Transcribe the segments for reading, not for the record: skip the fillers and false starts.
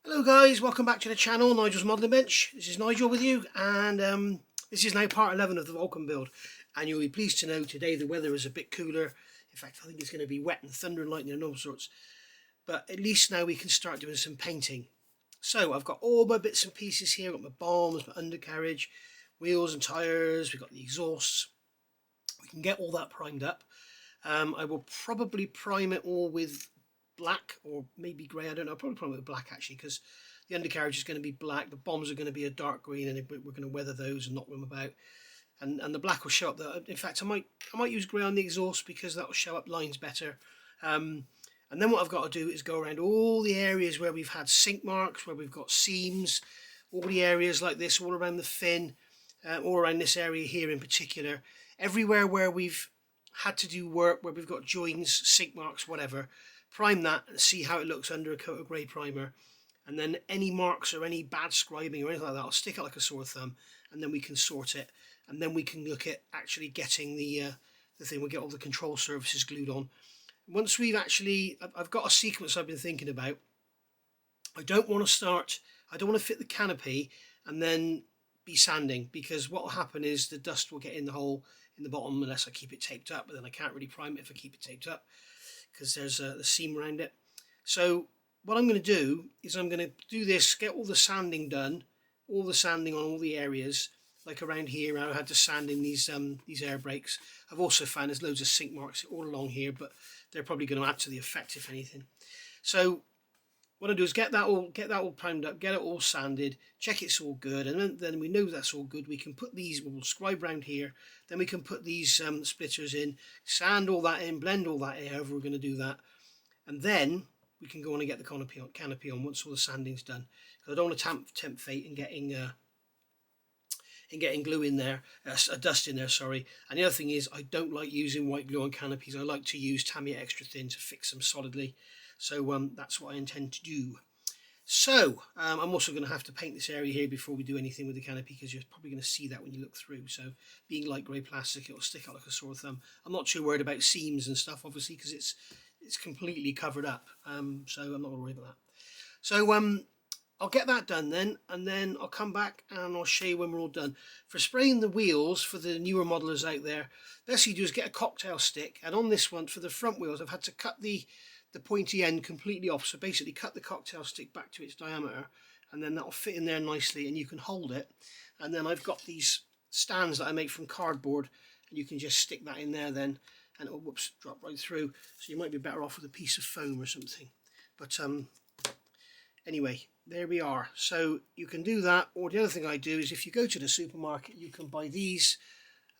Hello guys, welcome back to the channel, Nigel's Modelling Bench. This is Nigel with you, and this is now part 11 of the Vulcan build. And you'll be pleased to know today the weather is a bit cooler. In fact, I think it's going to be wet and thunder and lightning and all sorts. But at least now we can start doing some painting. So I've got all my bits and pieces here. I've got my bombs, my undercarriage, wheels and tyres. We've got the exhausts. We can get all that primed up. I will probably prime it all with black or maybe grey, I don't know. I'll probably prime it with black actually, because the undercarriage is going to be black, the bombs are going to be a dark green, and we're going to weather those and knock them about, and the black will show up there. In fact, I might use grey on the exhaust because that will show up lines better. And then what I've got to do is go around all the areas where we've had sink marks, where we've got seams, all the areas like this, all around the fin, all around this area here in particular, everywhere where we've had to do work, where we've got joins, sink marks, whatever. Prime that and see how it looks under a coat of grey primer, and then any marks or any bad scribing or anything like that, I'll stick it like a sore thumb, and then we can sort it, and then we can look at actually getting the thing. We'll get all the control surfaces glued on. Once we've actually, I've got a sequence I've been thinking about. I don't want to fit the canopy and then be sanding, because what will happen is the dust will get in the hole in the bottom unless I keep it taped up, but then I can't really prime it if I keep it taped up, because there's the seam around it. So what I'm going to do is I'm going to do this, get all the sanding done, all the sanding on all the areas, like around here I had to sand in these air brakes. I've also found there's loads of sink marks all along here, but they're probably going to add to the effect if anything. So what I do is get that all primed up, get it all sanded, check it's all good, and then we know that's all good. We can put these, we'll scribe round here, then we can put these splitters in, sand all that in, blend all that in, however we're going to do that, and then we can go on and get the canopy on once all the sanding's done. Because I don't want to tempt fate in getting glue in there, dust in there, sorry. And the other thing is, I don't like using white glue on canopies. I like to use Tamiya Extra Thin to fix them solidly. So that's what I intend to do. So I'm also going to have to paint this area here before we do anything with the canopy, because you're probably going to see that when you look through. So being light grey plastic, it'll stick out like a sore thumb. I'm not too worried about seams and stuff, obviously, because it's completely covered up. So I'm not going to worry about that. So I'll get that done then, and then I'll come back and I'll show you when we're all done. For spraying the wheels, for the newer modelers out there, best you do is get a cocktail stick, and on this one, for the front wheels, I've had to cut the pointy end completely off. So basically cut the cocktail stick back to its diameter, and then that'll fit in there nicely and you can hold it. And then I've got these stands that I make from cardboard, and you can just stick that in there then, and it'll drop right through. So you might be better off with a piece of foam or something. But anyway, there we are. So you can do that, or the other thing I do is, if you go to the supermarket, you can buy these,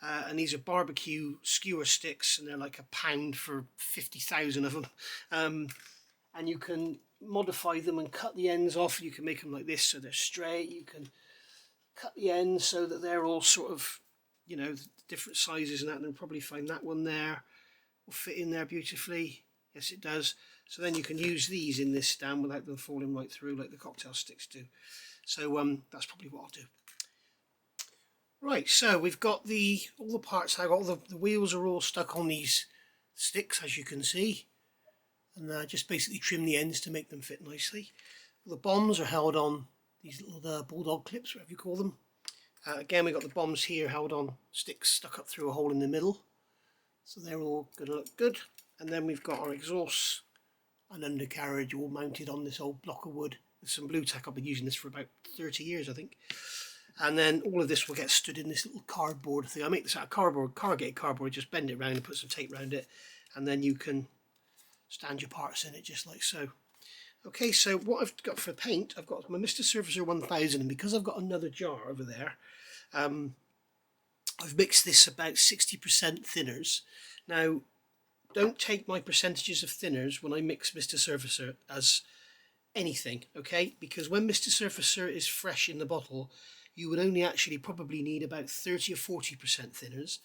and these are barbecue skewer sticks, and they're like £1 for 50,000 of them. And you can modify them and cut the ends off. You can make them like this so they're straight. You can cut the ends so that they're all sort of, you know, different sizes and that. And you'll probably find that one there will fit in there beautifully. Yes, it does. So then you can use these in this stand without them falling right through like the cocktail sticks do. So that's probably what I'll do. Right, so we've got all the parts. I've got the wheels are all stuck on these sticks, as you can see, and just basically trim the ends to make them fit nicely. The bombs are held on these little bulldog clips, whatever you call them. Again, we've got the bombs here held on sticks stuck up through a hole in the middle, so they're all going to look good. And then we've got our exhausts and undercarriage all mounted on this old block of wood with some blue tack. I've been using this for about 30 years, I think. And then all of this will get stood in this little cardboard thing. I make this out of cardboard, corrugated cardboard, just bend it around and put some tape around it, and then you can stand your parts in it just like so. Okay, so what I've got for paint, I've got my Mr. Surfacer 1000, and because I've got another jar over there, I've mixed this about 60% thinners. Now, don't take my percentages of thinners when I mix Mr. Surfacer as anything, okay? Because when Mr. Surfacer is fresh in the bottle, you would only actually probably need about 30 or 40% thinners.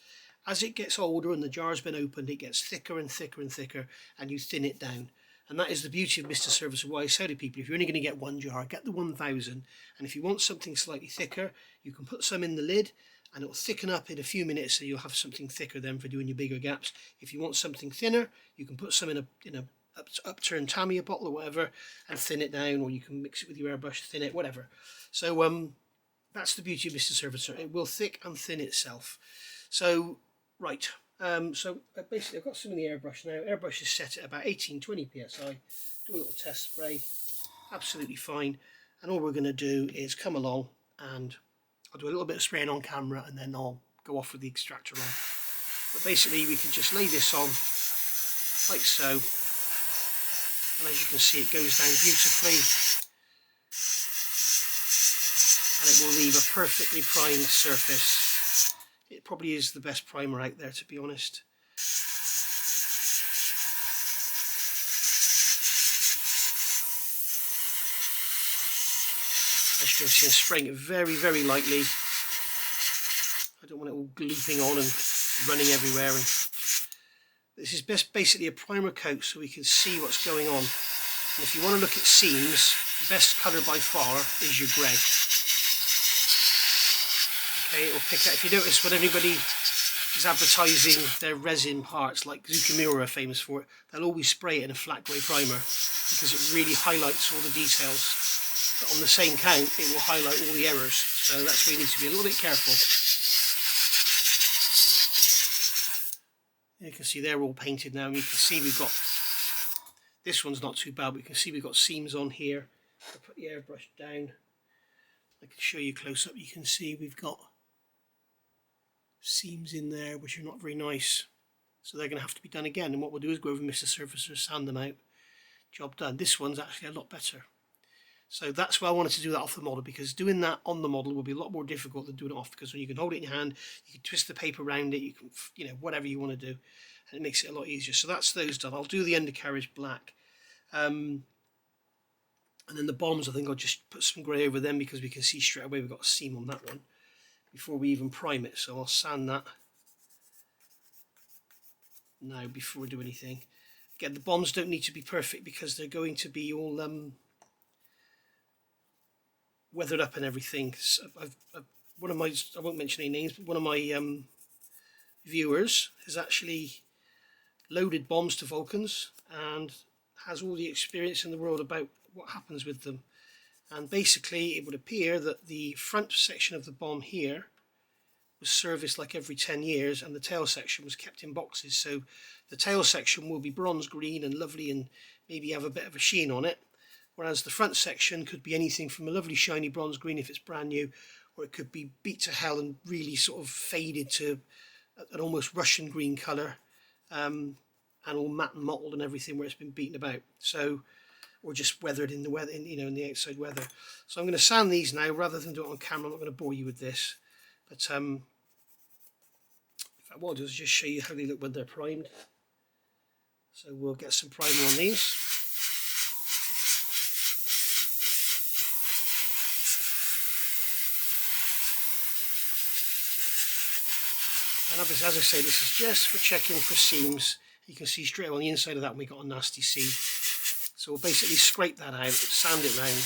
As it gets older and the jar's been opened, it gets thicker and thicker and thicker, and you thin it down. And that is the beauty of Mr. Surfacer. Why I say to people, if you're only going to get one jar, get the 1000, and if you want something slightly thicker, you can put some in the lid, and it'll thicken up in a few minutes, so you'll have something thicker then for doing your bigger gaps. If you want something thinner, you can put some in a upturned Tamiya bottle or whatever, and thin it down, or you can mix it with your airbrush, thin it, whatever. So that's the beauty of Mr. Surfacer. It will thick and thin itself. So right, basically I've got some in the airbrush now. Airbrush is set at about 18-20 psi. Do a little test spray, absolutely fine. And all we're going to do is come along and I'll do a little bit of spraying on camera, and then I'll go off with the extractor on. But basically we can just lay this on like so, and as you can see it goes down beautifully, and it will leave a perfectly primed surface. It probably is the best primer out there, to be honest. As you can see, I'm spraying it very, very lightly. I don't want it all glooping on and running everywhere. And this is basically a primer coat so we can see what's going on. And if you want to look at seams, the best colour by far is your grey. Okay, it will pick out. If you notice, when everybody is advertising their resin parts, like Zucchini are famous for it, they'll always spray it in a flat grey primer because it really highlights all the details. But on the same count, it will highlight all the errors. So that's where you need to be a little bit careful. You can see they're all painted now, and you can see we've got, this one's not too bad, but you can see we've got seams on here. I'll put the airbrush down. I can show you close up. You can see we've got seams in there which are not very nice. So they're going to have to be done again. And what we'll do is go over Mr. Surfacer, sand them out. Job done. This one's actually a lot better. So that's why I wanted to do that off the model, because doing that on the model will be a lot more difficult than doing it off, because when you can hold it in your hand, you can twist the paper around it, you can, whatever you want to do, and it makes it a lot easier. So that's those done. I'll do the undercarriage black. And then the bombs, I think I'll just put some grey over them, because we can see straight away we've got a seam on that one before we even prime it. So I'll sand that now before we do anything. Again, the bombs don't need to be perfect because they're going to be all weathered up and everything. So one of my, I won't mention any names, but one of my viewers has actually loaded bombs to Vulcans and has all the experience in the world about what happens with them. And basically it would appear that the front section of the bomb here was serviced like every 10 years, and the tail section was kept in boxes. So the tail section will be bronze green and lovely and maybe have a bit of a sheen on it, whereas the front section could be anything from a lovely shiny bronze green if it's brand new, or it could be beat to hell and really sort of faded to an almost Russian green colour, and all matte and mottled and everything where it's been beaten about. So, or just weathered in the weather, in the outside weather. So I'm going to sand these now rather than do it on camera. I'm not going to bore you with this, but in fact, what I'll do is just show you how they look when they're primed. So we'll get some primer on these. And obviously, as I say, this is just for checking for seams. You can see straight on the inside of that one we got a nasty seam. So we'll basically scrape that out, sand it round.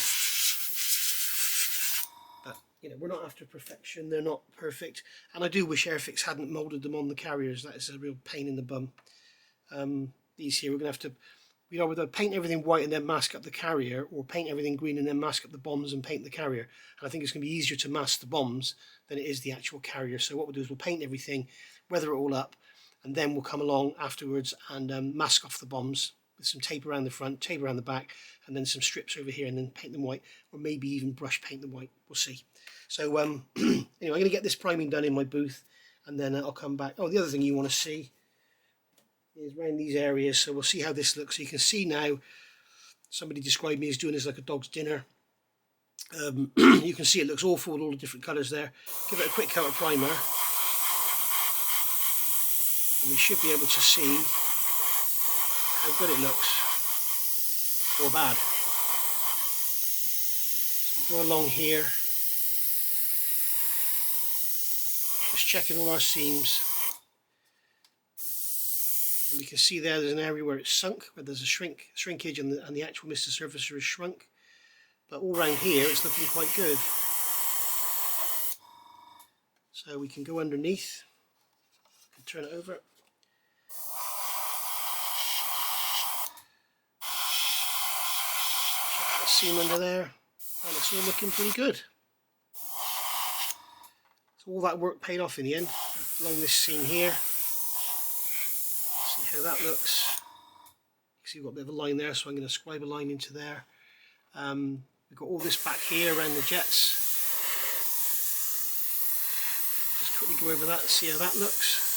But we're not after perfection, they're not perfect. And I do wish Airfix hadn't moulded them on the carriers. That is a real pain in the bum. These here, we're going to have to, either paint everything white and then mask up the carrier, or paint everything green and then mask up the bombs and paint the carrier. And I think it's going to be easier to mask the bombs than it is the actual carrier. So what we'll do is we'll paint everything, weather it all up, and then we'll come along afterwards and mask off the bombs with some tape around the front, tape around the back, and then some strips over here, and then paint them white, or maybe even brush paint them white. We'll see. So anyway, I'm going to get this priming done in my booth, and then I'll come back. Oh, the other thing you want to see is around these areas. So we'll see how this looks. So you can see now, somebody described me as doing this like a dog's dinner. You can see it looks awful with all the different colours there. Give it a quick coat of primer, and we should be able to see how good it looks, or bad. So we go along here, just checking all our seams, and we can see there's an area where it's sunk, where there's a shrinkage, and the actual Mr. Surfacer is shrunk. But all around here it's looking quite good. So we can go underneath, turn it over. seam under there, and it's all looking pretty good. So all that work paid off in the end. Along this seam here, see how that looks. You can see we've got a bit of a line there, so I'm going to scribe a line into there. We've got all this back here around the jets. Just quickly go over that and see how that looks.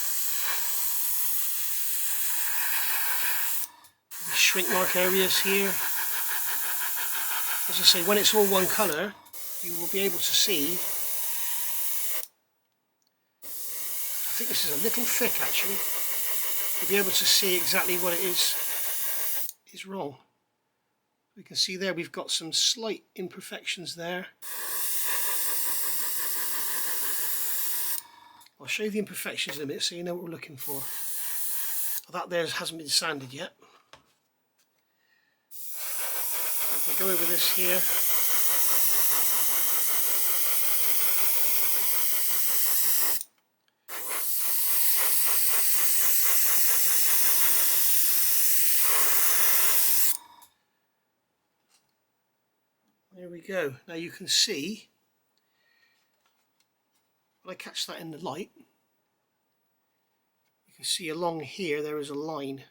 The shrink mark areas here. As I say, when it's all one colour, you will be able to see. I think this is a little thick actually. You'll be able to see exactly what it is wrong. We can see there we've got some slight imperfections there. I'll show you the imperfections in a minute so you know what we're looking for. Well, that there hasn't been sanded yet. If I go over this here, there we go. Now you can see, when I catch that in the light, you can see along here there is a line.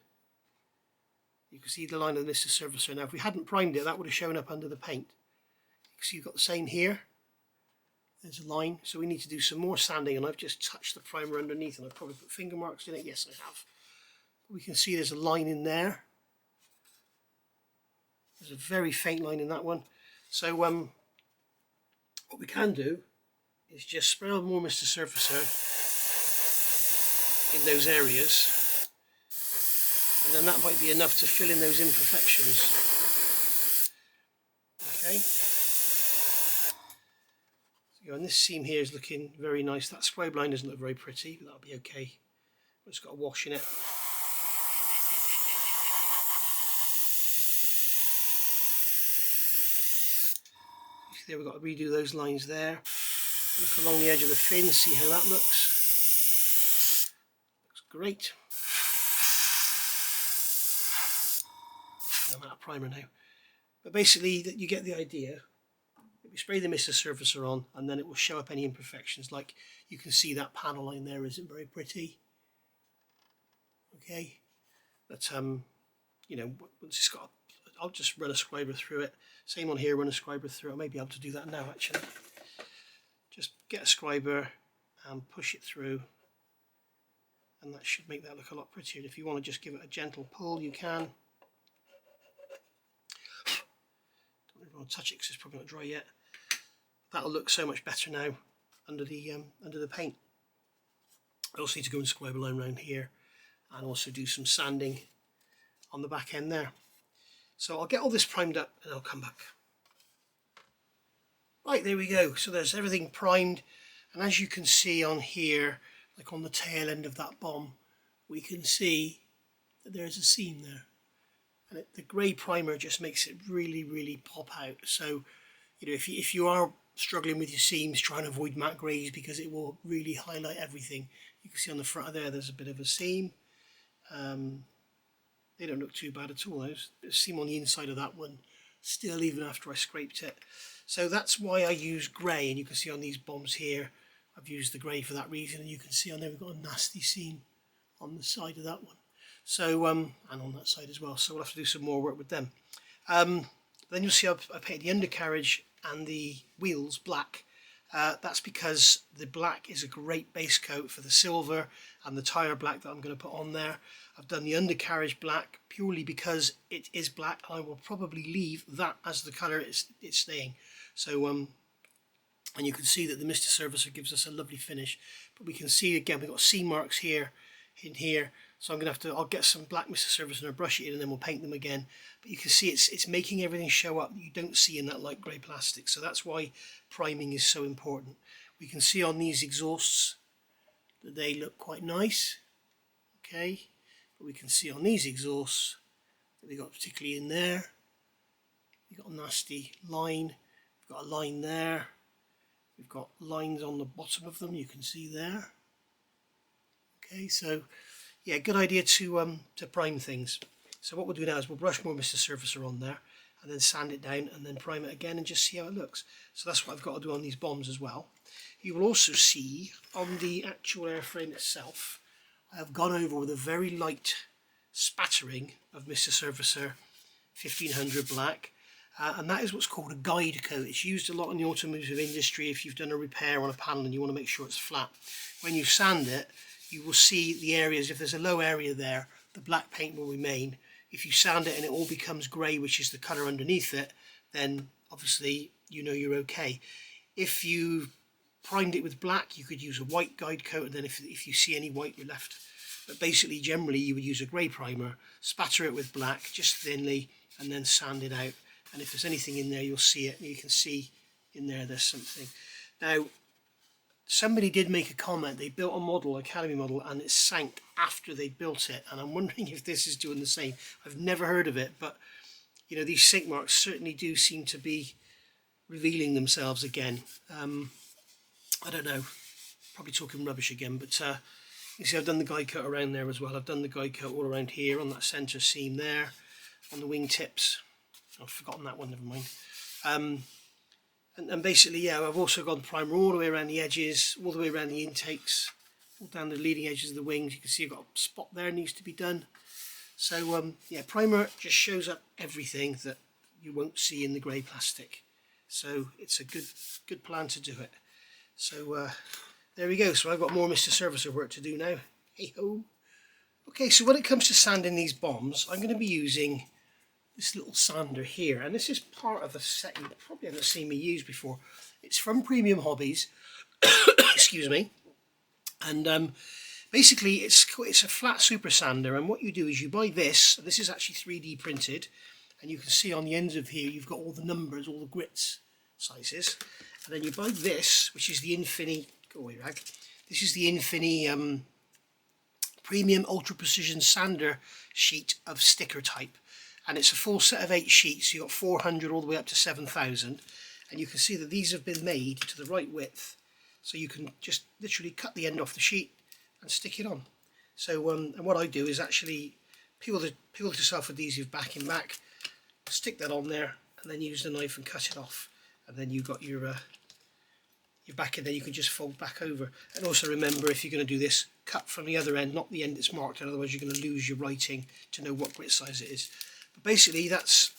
You can see the line of the Mr. Surfacer. Now if we hadn't primed it, that would have shown up under the paint. You can see you've got the same here. There's a line, so we need to do some more sanding, and I've just touched the primer underneath, and I've probably put finger marks in it. Yes, I have. We can see there's a line in there. There's a very faint line in that one. So what we can do is just spray on more Mr. Surfacer in those areas, and then that might be enough to fill in those imperfections. Okay. So, and this seam here is looking very nice. That scribe line doesn't look very pretty, but that'll be okay. It's got a wash in it. There we've got to redo those lines there. Look along the edge of the fin, see how that looks. Looks great. I'm out of primer now. But basically, that you get the idea. We spray the Mr. Surfacer on, and then it will show up any imperfections. Like you can see that panel line there isn't very pretty. Okay, but you know, once it's got, I'll just run a scriber through it. Same on here, run a scriber through it. I may be able to do that now actually. Just get a scriber and push it through, and that should make that look a lot prettier. And if you want to just give it a gentle pull, you can. Don't really want to touch it because it's probably not dry yet. That'll look so much better now under the paint. I also need to go and scribe a line around here, and also do some sanding on the back end there. So I'll get all this primed up and I'll come back. Right, there we go. So there's everything primed, and as you can see on here, like on the tail end of that bomb, we can see that there's a seam there, and the grey primer just makes it really, really pop out. So you know, if you are struggling with your seams, try and avoid matte greys because it will really highlight everything. You can see on the front of there's a bit of a seam. They don't look too bad at all. There's a seam on the inside of that one still, even after I scraped it. So that's why I use grey, and you can see on these bombs here I've used the grey for that reason, and you can see on there we've got a nasty seam on the side of that one. So and on that side as well, so we'll have to do some more work with them. Then you'll see I painted the undercarriage and the wheels black. That's because the black is a great base coat for the silver and the tyre black that I'm going to put on there. I've done the undercarriage black purely because it is black. I will probably leave that as the colour it's staying. So and you can see that the Mr. Surfacer gives us a lovely finish. But we can see again we've got seam marks here, in here. So I'm going to I'll get some black Mr. Surfacer and brush it in, and then we'll paint them again. But you can see it's making everything show up that you don't see in that light grey plastic. So that's why priming is so important. We can see on these exhausts that they look quite nice. Okay, but we can see on these exhausts that we got particularly in there, we've got a nasty line. We've got a line there. We've got lines on the bottom of them. You can see there. Okay, so yeah, good idea to prime things. So what we'll do now is we'll brush more Mr. Surfacer on there, and then sand it down and then prime it again and just see how it looks. So that's what I've got to do on these bombs as well. You will also see on the actual airframe itself, I have gone over with a very light spattering of Mr. Surfacer 1500 black, and that is what's called a guide coat. It's used a lot in the automotive industry if you've done a repair on a panel and you want to make sure it's flat. When you sand it, you will see the areas, if there's a low area there, the black paint will remain. If you sand it and it all becomes grey, which is the colour underneath it, then obviously you know you're okay. If you primed it with black, you could use a white guide coat, and then if you see any white, you're left. But basically, generally, you would use a grey primer, spatter it with black, just thinly, and then sand it out. And if there's anything in there, you'll see it. You can see in there there's something. Now, somebody did make a comment. They built a model, Academy model, and it sank after they built it. And I'm wondering if this is doing the same. I've never heard of it, but you know, these sink marks certainly do seem to be revealing themselves again. I don't know, probably talking rubbish again, but you see I've done the guide cut around there as well. I've done the guide cut all around here on that centre seam there, on the wing tips. I've forgotten that one, never mind. And basically, yeah, I've also gone primer all the way around the edges, all the way around the intakes, all down the leading edges of the wings. You can see I've got a spot there needs to be done. So yeah, primer just shows up everything that you won't see in the grey plastic. So it's a good plan to do it. So there we go. So I've got more Mr. Surfacer work to do now. Hey ho. Okay, so when it comes to sanding these bombs, I'm going to be using this little sander here, and this is part of a set you probably haven't seen me use before. It's from Premium Hobbies. Excuse me. And basically it's a flat super sander, and what you do is you buy this. This is actually 3D printed, and you can see on the ends of here you've got all the numbers, all the grits sizes. And then you buy this, which is the Infini, go away rag, this is the Infini Premium Ultra Precision Sander sheet of sticker type. And it's a full set of 8 sheets, so you've got 400 all the way up to 7,000. And you can see that these have been made to the right width. So you can just literally cut the end off the sheet and stick it on. So and what I do is actually peel the self-adhesive backing back, stick that on there, and then use the knife and cut it off. And then you've got your back in there, you can just fold back over. And also remember, if you're going to do this, cut from the other end, not the end it's marked, and otherwise you're going to lose your writing to know what grit size it is. But basically that's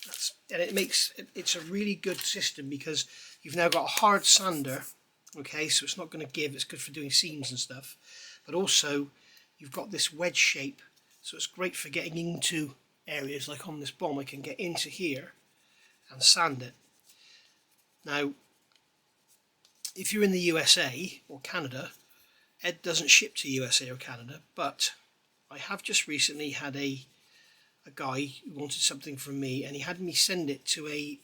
and it's a really good system because you've now got a hard sander, okay, so it's not going to give, it's good for doing seams and stuff, but also you've got this wedge shape, so it's great for getting into areas like on this bomb. I can get into here and sand it. Now, if you're in the USA or Canada, Ed doesn't ship to USA or Canada, but I have just recently had a guy who wanted something from me, and he had me send it to a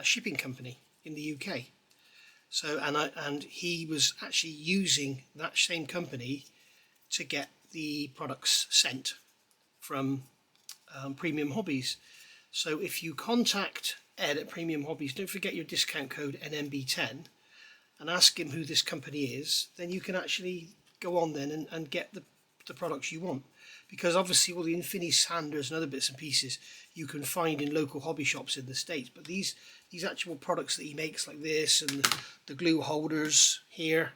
shipping company in the UK. So, and he was actually using that same company to get the products sent from Premium Hobbies. So if you contact Ed at Premium Hobbies, don't forget your discount code NMB10 and ask him who this company is, then you can actually go on then and get the products you want. Because obviously all the Infini sanders and other bits and pieces you can find in local hobby shops in the States, but these actual products that he makes, like this and the glue holders here,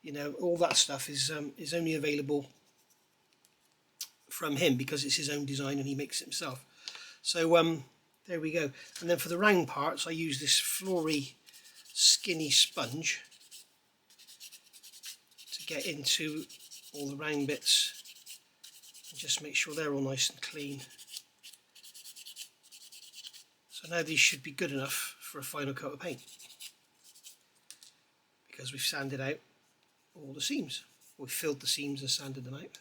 you know, all that stuff is only available from him because it's his own design and he makes it himself. So there we go. And then for the round parts, I use this flory skinny sponge to get into all the round bits and just make sure they're all nice and clean. So now these should be good enough for a final coat of paint because we've sanded out all the seams. We've filled the seams and sanded them out.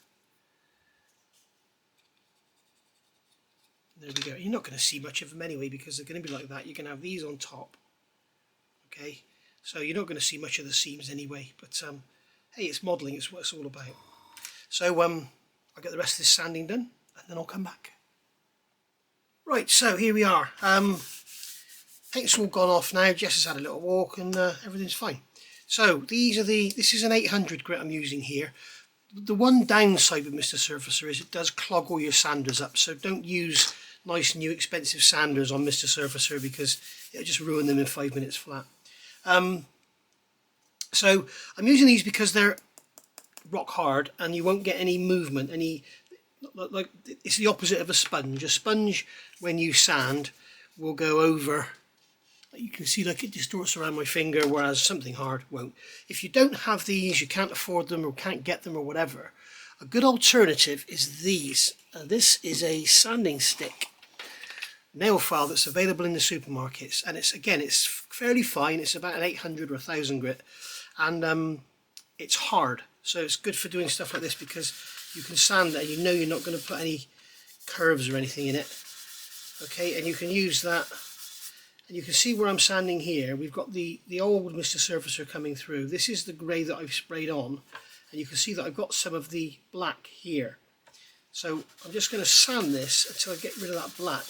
There we go. You're not going to see much of them anyway because they're going to be like that. You're going to have these on top. Okay, so you're not going to see much of the seams anyway. But hey, it's modelling. It's what it's all about. So I'll get the rest of this sanding done and then I'll come back. Right, so here we are. Paint's all gone off now. Jess has had a little walk and everything's fine. So this is an 800 grit I'm using here. The one downside with Mr. Surfacer is it does clog all your sanders up. So don't use nice new expensive sanders on Mr. Surfacer, because it'll just ruin them in 5 minutes flat. So I'm using these because they're rock hard and you won't get any movement, like it's the opposite of a sponge. A sponge, when you sand, will go over. You can see like it distorts around my finger, whereas something hard won't. If you don't have these, you can't afford them or can't get them or whatever, a good alternative is these. This is a sanding stick nail file that's available in the supermarkets, and it's fairly fine. It's about an 800 or 1000 grit, and it's hard, so it's good for doing stuff like this because you can sand it and you know you're not going to put any curves or anything in it. Okay, and you can use that. And you can see where I'm sanding here, we've got the old Mr. Surfacer coming through. This is the grey that I've sprayed on, and you can see that I've got some of the black here. So I'm just going to sand this until I get rid of that black.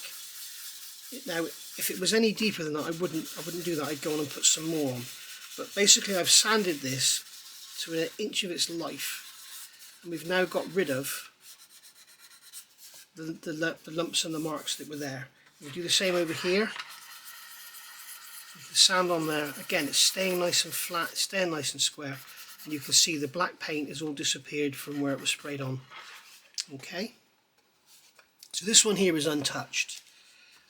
Now, if it was any deeper than that, I wouldn't do that. I'd go on and put some more on. But basically, I've sanded this to an inch of its life, and we've now got rid of the lumps and the marks that were there. We'll do the same over here. The sand on there, again, it's staying nice and flat, it's staying nice and square, and you can see the black paint has all disappeared from where it was sprayed on. Okay, so this one here is untouched,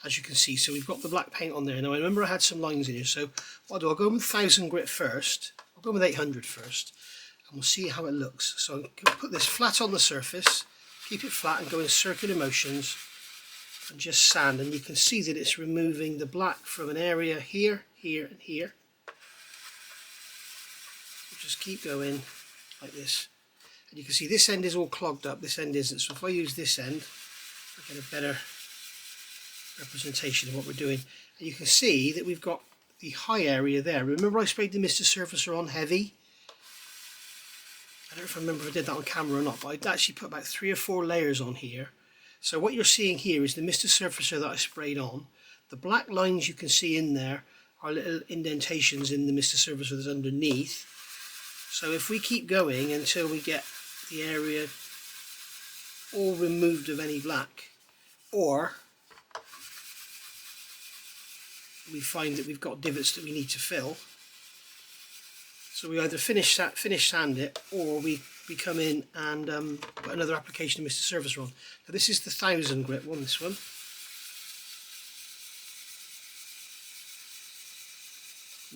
as you can see. So we've got the black paint on there. Now I remember I had some lines in here, so what I'll do, I'll go with 1000 grit first, I'll go with 800 first, and we'll see how it looks. So I'm going to put this flat on the surface, keep it flat and go in circular motions and just sand, and you can see that it's removing the black from an area here, here and here. We'll just keep going like this, and you can see this end is all clogged up, this end isn't. So if I use this end, I get a better representation of what we're doing, and you can see that we've got the high area there. Remember I sprayed the Mr. Surfacer on heavy? I don't remember if I did that on camera or not, but I'd actually put about 3 or 4 layers on here. So what you're seeing here is the Mr. Surfacer that I sprayed on. The black lines you can see in there are little indentations in the Mr. Surfacer that's underneath. So if we keep going until we get the area all removed of any black, or we find that we've got divots that we need to fill, so we either finish sand it, or we come in and put another application of Mr. Surfacer on. Now this is the 1000 grit one, this one.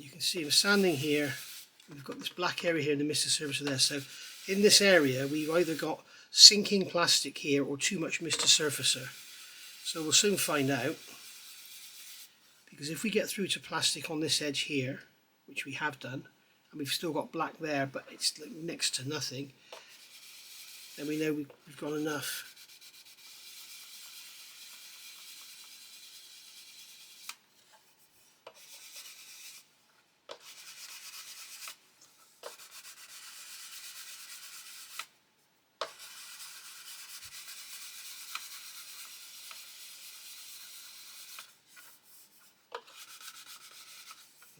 You can see I'm sanding here, we've got this black area here in the Mr. Surfacer there. So in this area we've either got sinking plastic here or too much Mr. Surfacer. So we'll soon find out, because if we get through to plastic on this edge here, which we have done, and we've still got black there but it's like next to nothing, then we know we've got enough.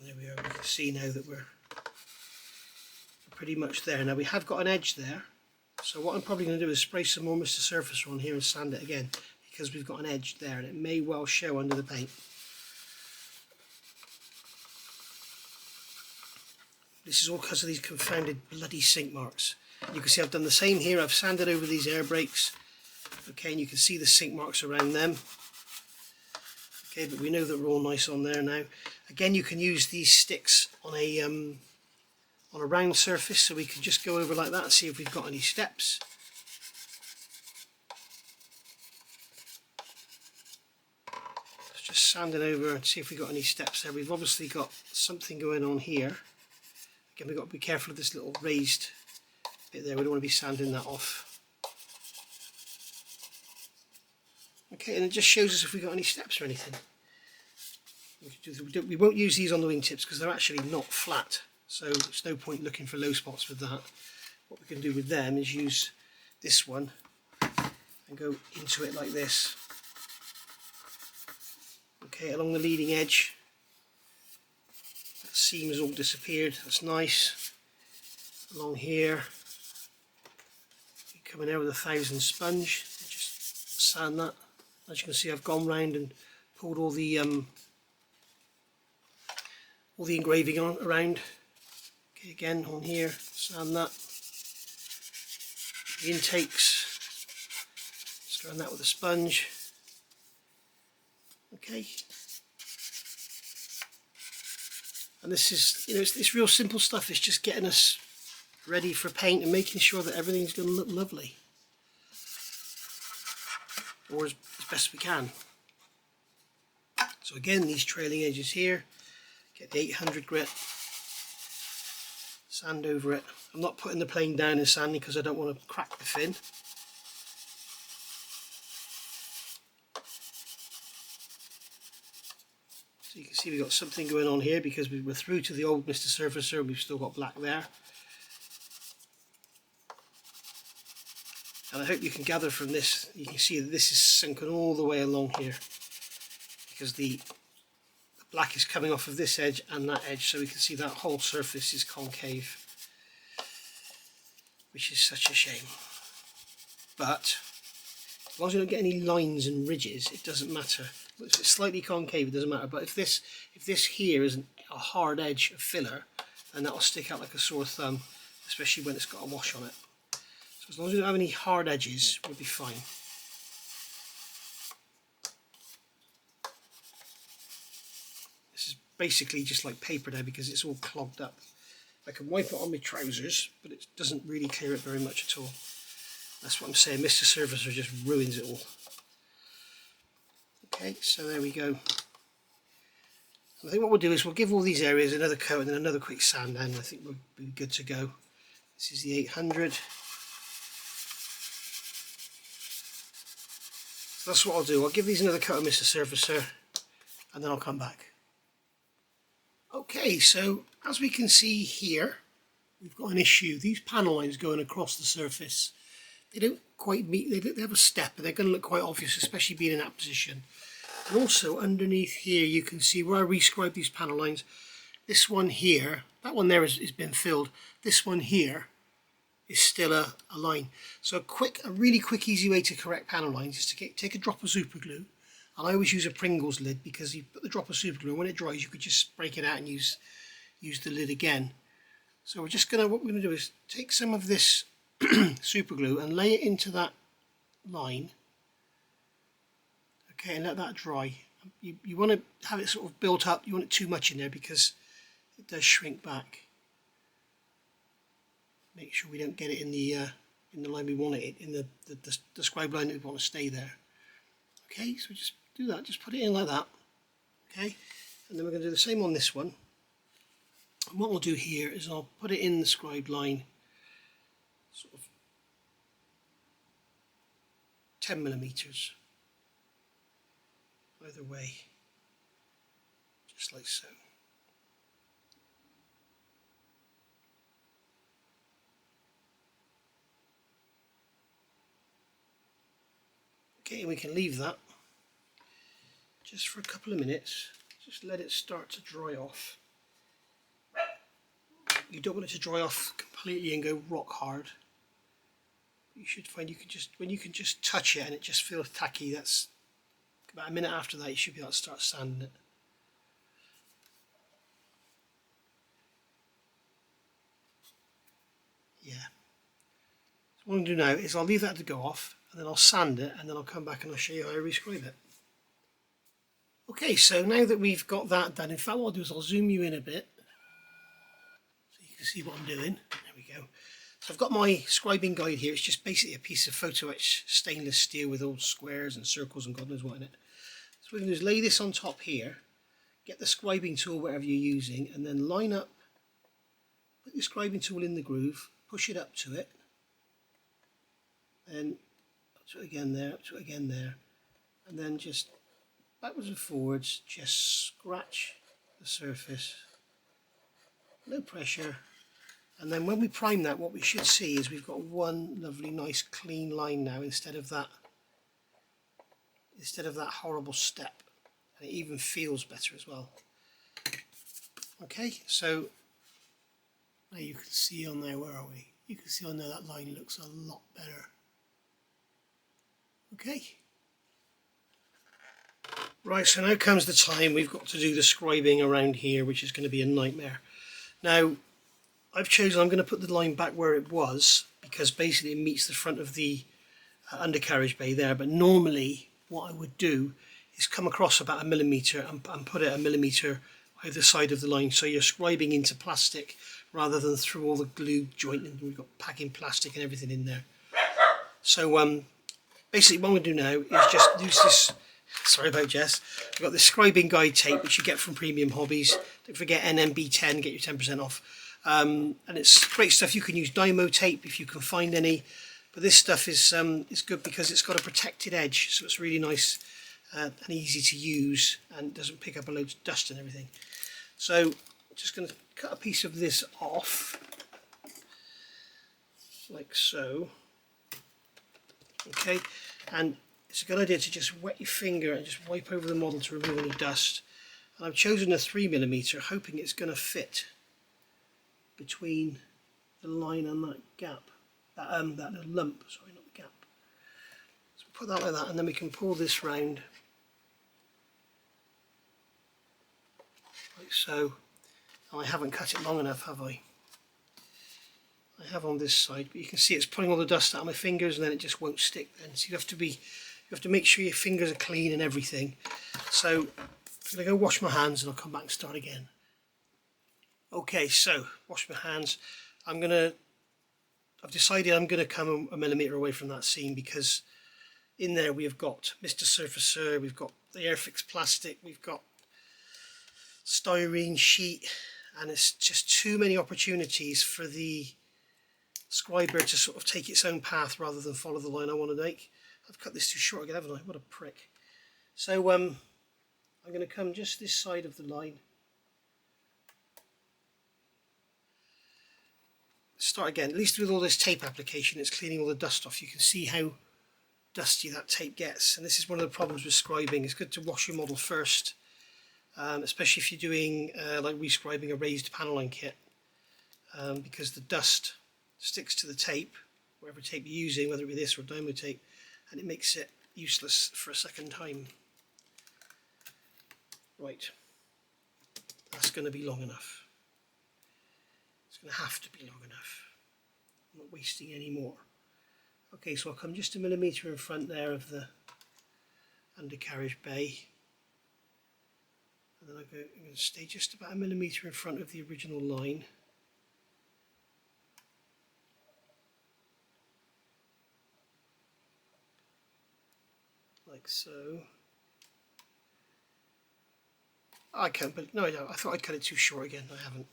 There we are, we can see now that we're pretty much there. Now we have got an edge there, so what I'm probably going to do is spray some more Mr. Surfacer on here and sand it again, because we've got an edge there and it may well show under the paint. This is all because of these confounded bloody sink marks. You can see I've done the same here. I've sanded over these air brakes, okay, and you can see the sink marks around them. Okay, but we know that we're all nice on there now. Again, you can use these sticks on a round surface, so we can just go over like that and see if we've got any steps. Just sanding over and see if we've got any steps there. We've obviously got something going on here. Again, we've got to be careful of this little raised bit there. We don't want to be sanding that off. Okay, and it just shows us if we've got any steps or anything. We won't use these on the wingtips because they're actually not flat, so there's no point looking for low spots with that. What we can do with them is use this one and go into it like this. Okay, along the leading edge. That seam has all disappeared, that's nice. Along here, coming out with a 1000 sponge, just sand that. As you can see, I've gone round and pulled all the engraving on around. Okay, again on here, sand that. The intakes, scan that with a sponge. Okay. And this is, it's real simple stuff. It's just getting us ready for paint and making sure that everything's going to look lovely, or as best we can. So again, these trailing edges here, get the 800 grit, sand over it. I'm not putting the plane down and sanding because I don't want to crack the fin. So you can see we've got something going on here because we were through to the old Mr. Surfacer and we've still got black there. And I hope you can gather from this, you can see that this is sunken all the way along here because the black is coming off of this edge and that edge, so we can see that whole surface is concave, which is such a shame. But as long as you don't get any lines and ridges, it doesn't matter. If it's slightly concave, it doesn't matter. But if this here is a hard edge of filler, then that'll stick out like a sore thumb, especially when it's got a wash on it. So as long as you don't have any hard edges, we'll be fine. This is basically just like paper now because it's all clogged up. I can wipe it on my trousers, but it doesn't really clear it very much at all. That's what I'm saying, Mr. Surfacer just ruins it all. Okay, so there we go. I think what we'll do is we'll give all these areas another coat and then another quick sand down, and I think we'll be good to go. This is the 800. So that's what I'll do. I'll give these another coat of Mr. Surfacer and then I'll come back. Okay, so as we can see here, we've got an issue. These panel lines going across the surface, they don't quite meet, they have a step and they're going to look quite obvious, especially being in that position. And also underneath here you can see where I rescribed these panel lines. This one here, that one there has been filled. This one here is still a line. So a really quick easy way to correct panel lines is to take a drop of super glue. And I always use a Pringles lid because you put the drop of super glue and when it dries you could just break it out and use the lid again. So what we're going to do is take some of this super glue and lay it into that line. Okay, and let that dry. You want to have it sort of built up. You want it too much in there because it does shrink back. Make sure we don't get it in the line we want it in, the scribe line that we want to stay there. Okay, so just do that. Just put it in like that. Okay, and then we're going to do the same on this one. And what we'll do here is I'll put it in the scribe line, sort of 10 millimeters either way, just like so. Okay, and we can leave that just for a couple of minutes. Just let it start to dry off. You don't want it to dry off completely and go rock hard. You should find when you can just touch it and it just feels tacky, that's about a minute after that you should be able to start sanding it. Yeah. So what I'm going to do now is I'll leave that to go off and then I'll sand it and then I'll come back and I'll show you how I rescribe it. Okay, so now that we've got that done, in fact what I'll do is I'll zoom you in a bit so you can see what I'm doing. There we go. So I've got my scribing guide here. It's just basically a piece of photo etched stainless steel with all squares and circles and God knows what in it. So what we can do is lay this on top here, get the scribing tool whatever you're using, and then line up, put your scribing tool in the groove, push it up to it, then up to it again there, up to it again there, and then just backwards and forwards, just scratch the surface, no pressure. And then when we prime that, what we should see is we've got one lovely nice clean line now instead of that horrible step, and it even feels better as well. Okay, so now you can see on there, where are we? You can see on there that line looks a lot better. Okay, Right, so now comes the time we've got to do the scribing around here, which is going to be a nightmare. Now, I'm going to put the line back where it was, because basically it meets the front of the undercarriage bay there, but normally what I would do is come across about 1 millimetre and put it 1 millimetre either side of the line, so you're scribing into plastic rather than through all the glue joint, and we've got packing plastic and everything in there. So basically what I'm going to do now is just use this, sorry about Jess, I've got this scribing guide tape which you get from Premium Hobbies. Don't forget NMB10, get your 10% off. And it's great stuff. You can use Dymo tape if you can find any, but this stuff is good because it's got a protected edge, so it's really nice and easy to use and doesn't pick up a load of dust and everything. So I'm just going to cut a piece of this off like so. Okay, and it's a good idea to just wet your finger and just wipe over the model to remove any dust. And I've chosen a 3 millimetre, hoping it's going to fit between the line and that gap, that little lump, sorry, not the gap. So put that like that, and then we can pull this round like so. And I haven't cut it long enough, have I? I have on this side, but you can see it's pulling all the dust out of my fingers, and then it just won't stick then. So you have to make sure your fingers are clean and everything. So I'm going to go wash my hands and I'll come back and start again. Okay, so wash my hands. I've decided I'm going to come 1 millimetre away from that seam, because in there we have got Mr. Surfacer, we've got the Airfix plastic, we've got styrene sheet, and it's just too many opportunities for the scriber to sort of take its own path rather than follow the line I want to make. I've cut this too short again, haven't I? What a prick. So I'm going to come just this side of the line. Start again. At least with all this tape application, it's cleaning all the dust off. You can see how dusty that tape gets, and this is one of the problems with scribing. It's good to wash your model first, especially if you're doing like rescribing a raised panel line kit, because the dust sticks to the tape, whatever tape you're using, whether it be this or Dymo tape, and it makes it useless for a second time. Right, that's going to be long enough. It's going to have to be long enough. I'm not wasting any more. Okay, so I'll come just 1 millimetre in front there of the undercarriage bay, and then I'm going to stay just about 1 millimetre in front of the original line. Like so. I can't, but no, I thought I'd cut it too short again. I haven't.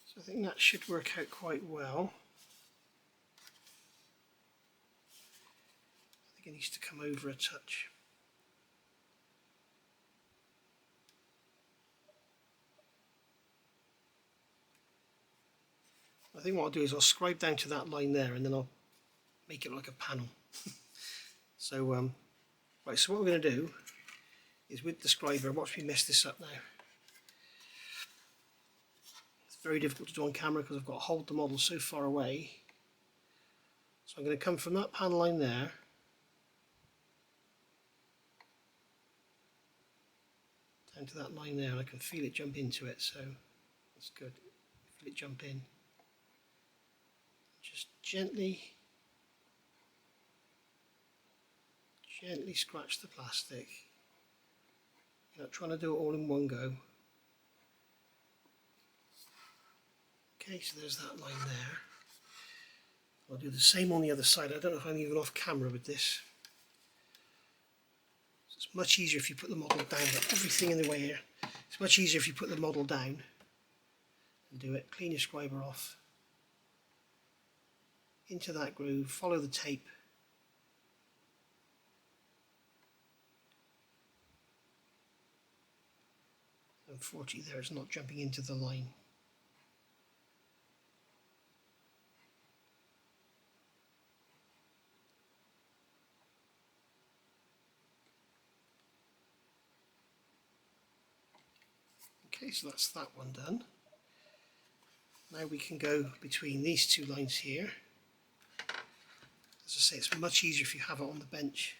So I think that should work out quite well. I think it needs to come over a touch. I think what I'll do is I'll scribe down to that line there, and then I'll make it like a panel. So right, so what we're going to do is with the scriber, watch me mess this up now. It's very difficult to do on camera because I've got to hold the model so far away. So I'm going to come from that panel line there, down to that line there, and I can feel it jump into it, so that's good. Feel it jump in. Just gently scratch the plastic. You're not trying to do it all in one go. Okay, so there's that line there. I'll do the same on the other side. I don't know if I'm even off camera with this. So it's much easier if you put the model down. Got everything in the way here. It's much easier if you put the model down and do it. Clean your scriber off. Into that groove, follow the tape. Unfortunately, there it's not jumping into the line. Okay, so that's that one done. Now we can go between these two lines here. As I say, it's much easier if you have it on the bench.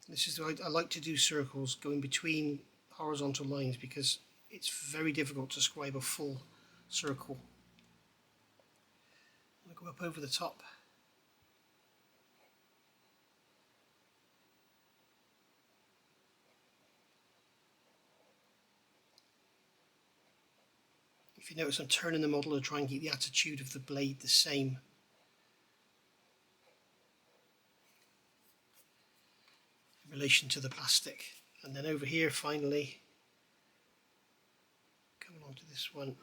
This is the way I like to do circles going between horizontal lines because it's very difficult to scribe a full circle. I'll go up over the top. If you notice, I'm turning the model to try and keep the attitude of the blade the same. In relation to the plastic. And then over here finally, coming on to this one.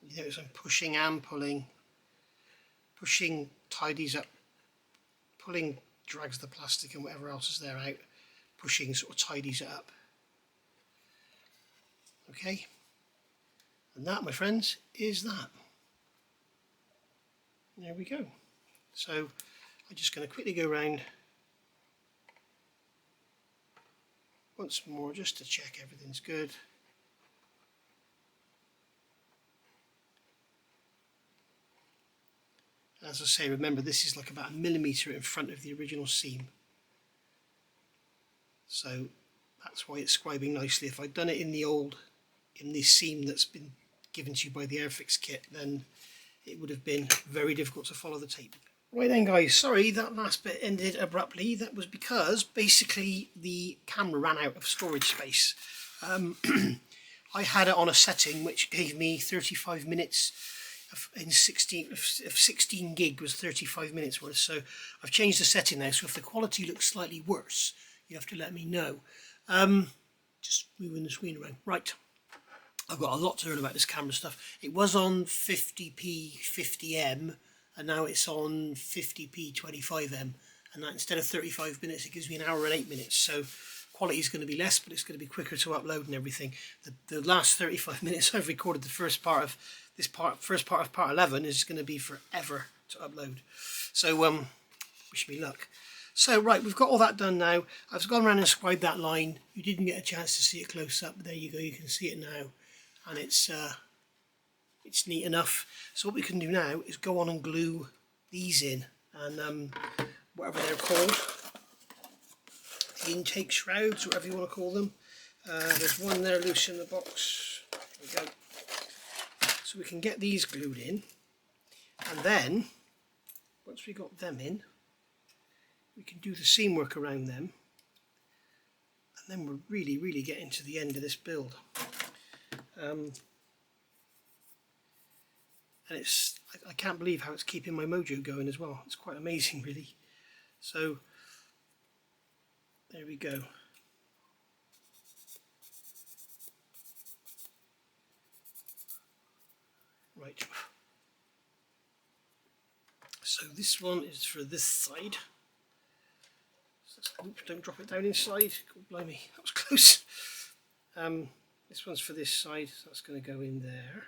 You notice I'm pushing and pulling. Pushing tidies up, pulling drags the plastic and whatever else is there out. Pushing sort of tidies it up. Okay, and that, my friends, is that. There we go. So I'm just going to quickly go around once more just to check everything's good. As I say, remember this is like about 1 millimetre in front of the original seam. So that's why it's scribing nicely. If I'd done it in this seam that's been given to you by the Airfix kit, then it would have been very difficult to follow the tape. Right then guys, sorry that last bit ended abruptly. That was because basically the camera ran out of storage space. I had it on a setting which gave me 35 minutes of 16 gig was 35 minutes worth, so I've changed the setting now, so if the quality looks slightly worse you have to let me know. Just moving the screen around. Right, I've got a lot to learn about this camera stuff. It was on 50p 50m and now it's on 50p 25m, and that instead of 35 minutes it gives me 1 hour and 8 minutes, so quality is going to be less but it's going to be quicker to upload and everything. The last 35 minutes I've recorded the first part of part 11 is going to be forever to upload, so wish me luck. So right, we've got all that done now. I've gone around and scribed that line. You didn't get a chance to see it close up, but there you go, you can see it now, and it's neat enough. So what we can do now is go on and glue these in, and whatever they're called, the intake shrouds, whatever you want to call them. There's one there loose in the box. There we go. So we can get these glued in, and then once we got them in, we can do the seam work around them, and then we're really getting to the end of this build. And I can't believe how it's keeping my mojo going as well. It's quite amazing really. So there we go. Right, so this one is for this side. Oops, don't drop it down inside. God blimey, that was close. This one's for this side, so that's going to go in there.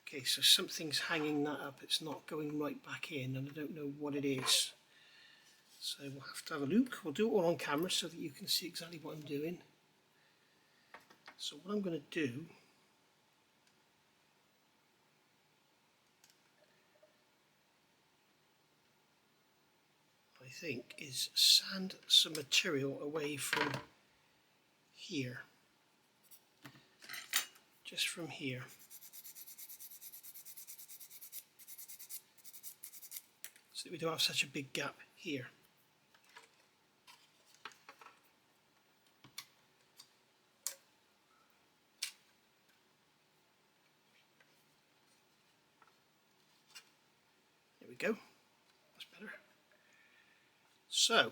Okay, so something's hanging that up. It's not going right back in, and I don't know what it is. So we'll have to have a look. We'll do it all on camera so that you can see exactly what I'm doing. So what I'm going to do, I think, is sand some material away from here, just from here. So that we don't have such a big gap here. There we go, that's better. So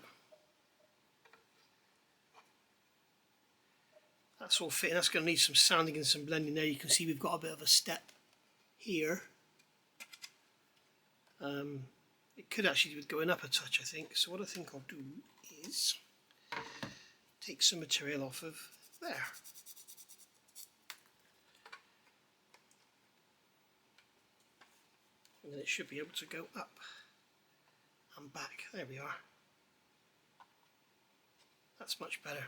that's all fitting. That's going to need some sanding and some blending there. You can see we've got a bit of a step here. It could actually be going up a touch, I think. So what I think I'll do is take some material off of there. And then it should be able to go up and back. There we are. That's much better.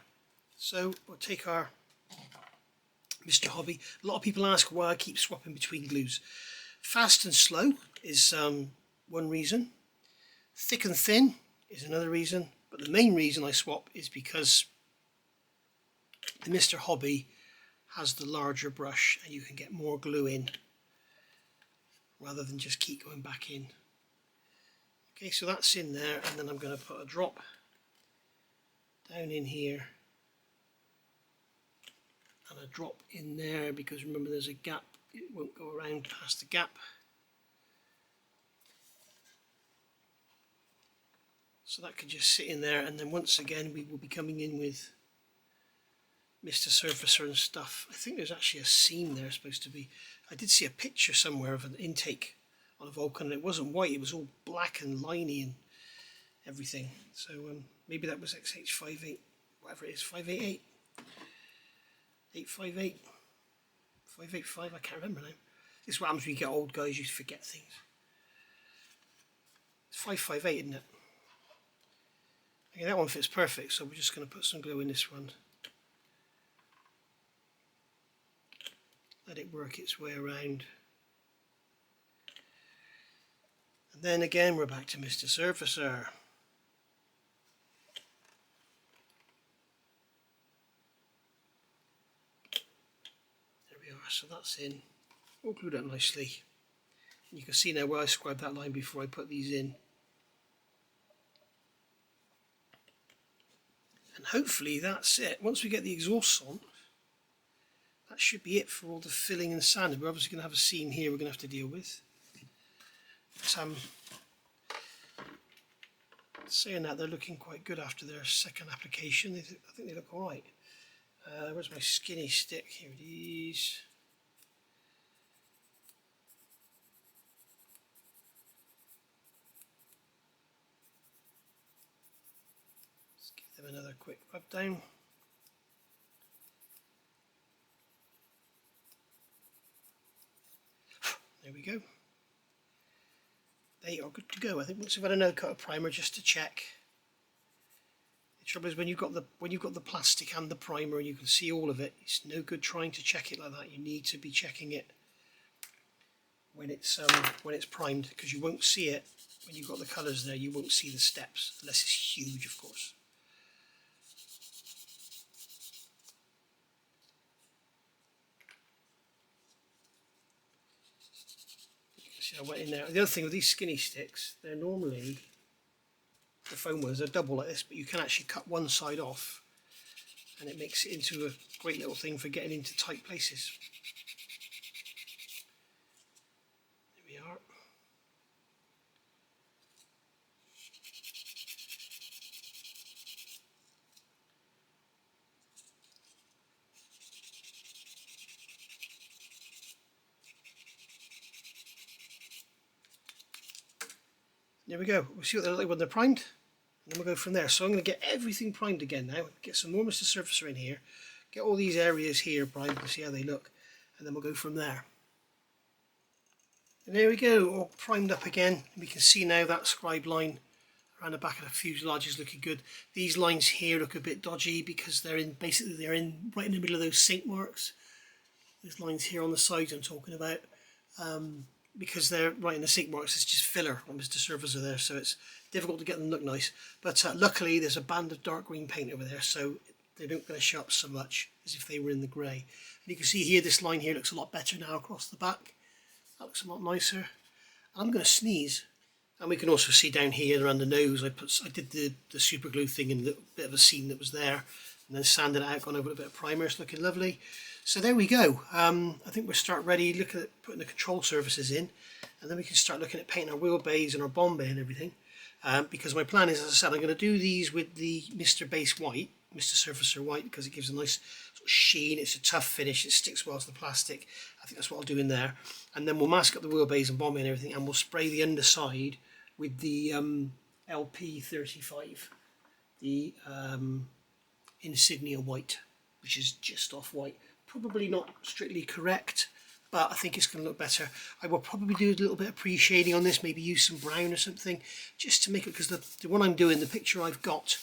So we'll take our Mr. Hobby. A lot of people ask why I keep swapping between glues. Fast and slow is one reason. Thick and thin is another reason. But the main reason I swap is because the Mr. Hobby has the larger brush and you can get more glue in rather than just keep going back in. Okay, so that's in there, and then I'm going to put a drop down in here and a drop in there, because remember there's a gap, it won't go around past the gap. So that could just sit in there, and then once again we will be coming in with Mr. Surfacer and stuff. I think there's actually a seam there supposed to be. I did see a picture somewhere of an intake on a Vulcan, and it wasn't white, it was all black and liney and everything. So maybe that was XH58, whatever it is, 588, 858, 585, I can't remember now. This is what happens when you get old, guys, you forget things. It's 558, isn't it? Okay, that one fits perfect, so we're just going to put some glue in this one. Let it work its way around. And then again we're back to Mr. Surfacer. There we are, so that's in. All glued up nicely. And you can see now where I scribed that line before I put these in. And hopefully that's it. Once we get the exhausts on, that should be it for all the filling and sanding. We're obviously going to have a seam here we're going to have to deal with. But, saying that, they're looking quite good after their second application. I think they look alright. Where's my skinny stick? Here it is. Let's give them another quick rub down. There we go. They are good to go. I think once we've had another coat of primer just to check. The trouble is when you've got the plastic and the primer and you can see all of it, it's no good trying to check it like that. You need to be checking it when it's primed, because you won't see it when you've got the colours there. You won't see the steps unless it's huge, of course. I went in there. The other thing with these skinny sticks, they're normally, the foam ones are double like this, but you can actually cut one side off and it makes it into a great little thing for getting into tight places. There we are. There we go. We'll see what they look like when they're primed, and then we'll go from there. So I'm going to get everything primed again now. Get some more Mr. Surfacer in here. Get all these areas here primed and see how they look, and then we'll go from there. And there we go, all primed up again. We can see now that scribe line around the back of the fuselage is looking good. These lines here look a bit dodgy because they're in right in the middle of those sink marks. Those lines here on the sides I'm talking about. Because they're right in the sink marks, it's just filler on Mr. Surfacer there, so it's difficult to get them to look nice. But luckily there's a band of dark green paint over there, so they're not going to show up so much as if they were in the grey. And you can see here, this line here looks a lot better now across the back. That looks a lot nicer. I'm going to sneeze. And we can also see down here around the nose, I did the super glue thing in a bit of a seam that was there, and then sanded it out, gone over with a bit of primer. It's looking lovely. So there we go. I think we'll start ready, look at putting the control surfaces in, and then we can start looking at painting our wheel bays and our bomb bay and everything. Because my plan is, as I said, I'm going to do these with the Mr. Base White, Mr. Surfacer White, because it gives a nice sort of sheen. It's a tough finish, it sticks well to the plastic. I think that's what I'll do in there. And then we'll mask up the wheel bays and bomb bay and everything, and we'll spray the underside with the LP35. the insignia white, which is just off white. Probably not strictly correct, but I think it's going to look better. I will probably do a little bit of pre-shading on this, maybe use some brown or something, just to make it, because the one I'm doing, the picture I've got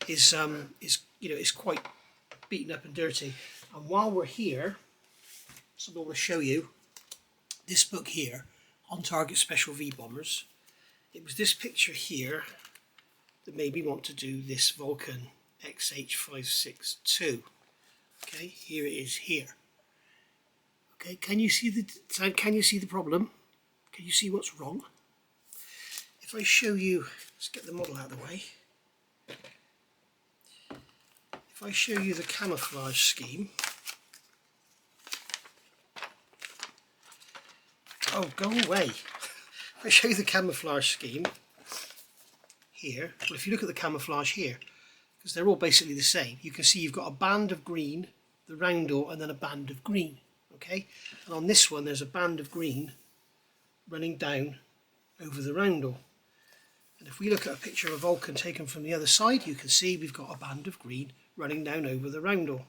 is you know, is quite beaten up and dirty. And while we're here, so I want to show you this book here, On Target Special V Bombers. It was this picture here that made me want to do this Vulcan XH562. Okay, here it is here. Okay, can you see the problem? Can you see what's wrong? If I show you, let's get the model out of the way. If I show you the camouflage scheme. Oh, go away. If I show you the camouflage scheme here, well, if you look at the camouflage here, because they're all basically the same, you can see you've got a band of green, the roundel, and then a band of green. Okay, and on this one there's a band of green running down over the roundel. And if we look at a picture of a Vulcan taken from the other side, you can see we've got a band of green running down over the roundel.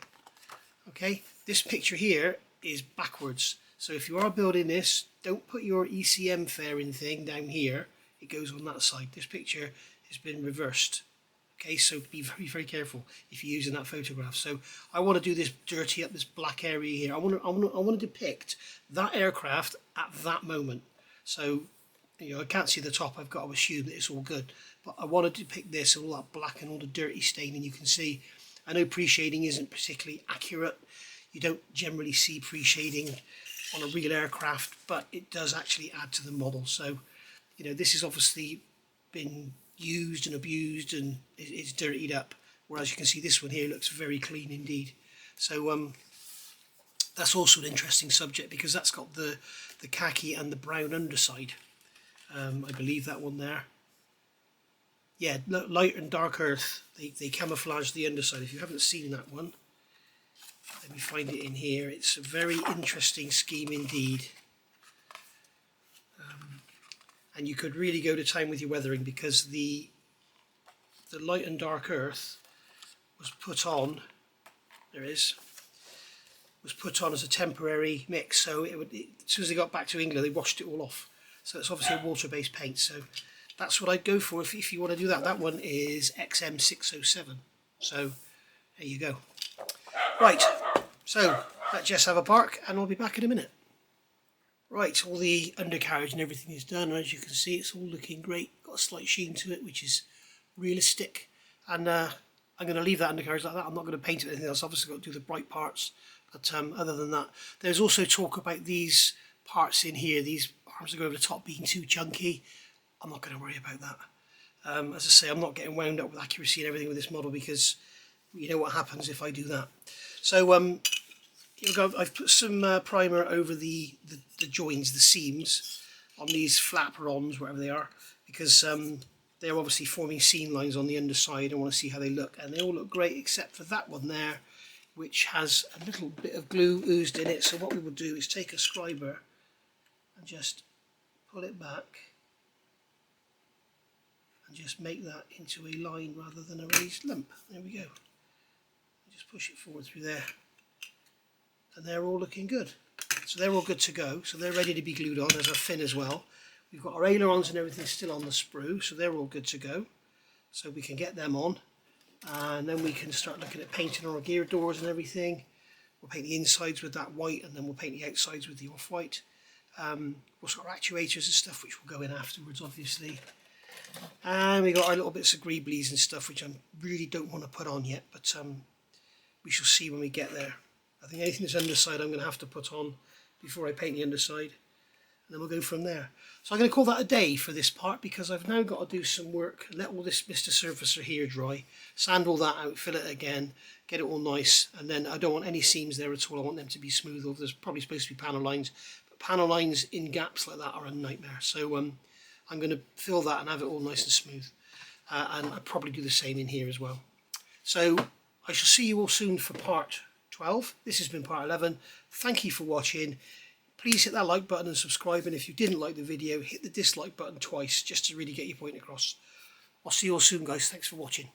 Okay, this picture here is backwards. So if you are building this, don't put your ECM fairing thing down here. It goes on that side. This picture has been reversed. Okay, so be very, very careful if you're using that photograph. So I want to do this dirty up this black area here. I want to depict that aircraft at that moment. So, you know, I can't see the top. I've got to assume that it's all good. But I want to depict this, all that black and all the dirty staining you can see. I know pre-shading isn't particularly accurate. You don't generally see pre-shading on a real aircraft, but it does actually add to the model. So, you know, this has obviously been used and abused and it's dirtied up, whereas you can see this one here looks very clean indeed. So that's also an interesting subject, because that's got the khaki and the brown underside. I believe that one there, yeah, light and dark earth, they camouflage the underside. If you haven't seen that one, let me find it in here. It's a very interesting scheme indeed. And you could really go to town with your weathering, because the light and dark earth was put on, was put on as a temporary mix. So as soon as they got back to England, they washed it all off. So it's obviously a water-based paint. So that's what I'd go for if you want to do that. That one is XM607. So there you go. Right, so let Jess have a bark and I'll be back in a minute. Right, all the undercarriage and everything is done, and as you can see it's all looking great. Got a slight sheen to it, which is realistic, and I'm going to leave that undercarriage like that. I'm not going to paint it with anything else. Obviously got to do the bright parts, but other than that, there's also talk about these parts in here, these arms that go over the top being too chunky. I'm not going to worry about that. As I say, I'm not getting wound up with accuracy and everything with this model, because you know what happens if I do that. So I've put some primer over the joins, the seams on these flaperons, whatever they are, because they're obviously forming seam lines on the underside. I want to see how they look, and they all look great except for that one there, which has a little bit of glue oozed in it. So what we will do is take a scriber and just pull it back and just make that into a line rather than a raised lump. There we go. Just push it forward through there, and they're all looking good. So they're all good to go. So they're ready to be glued on. There's our fin as well. We've got our ailerons and everything still on the sprue, so they're all good to go. So we can get them on, and then we can start looking at painting our gear doors and everything. We'll paint the insides with that white, and then we'll paint the outsides with the off-white. We've got our actuators and stuff, which will go in afterwards, obviously. And we got our little bits of greeblies and stuff, which I really don't want to put on yet, but we shall see when we get there. I think anything that's underside I'm going to have to put on before I paint the underside, and then we'll go from there. So I'm going to call that a day for this part, because I've now got to do some work, let all this Mr. Surfacer here dry, sand all that out, fill it again, get it all nice, and then I don't want any seams there at all. I want them to be smooth. There's probably supposed to be panel lines, but panel lines in gaps like that are a nightmare. So I'm going to fill that and have it all nice and smooth, and I'll probably do the same in here as well. So I shall see you all soon for part 12. This has been part 11. Thank you for watching. Please hit that like button and subscribe, and if you didn't like the video, hit the dislike button twice just to really get your point across. I'll see you all soon, guys. Thanks for watching.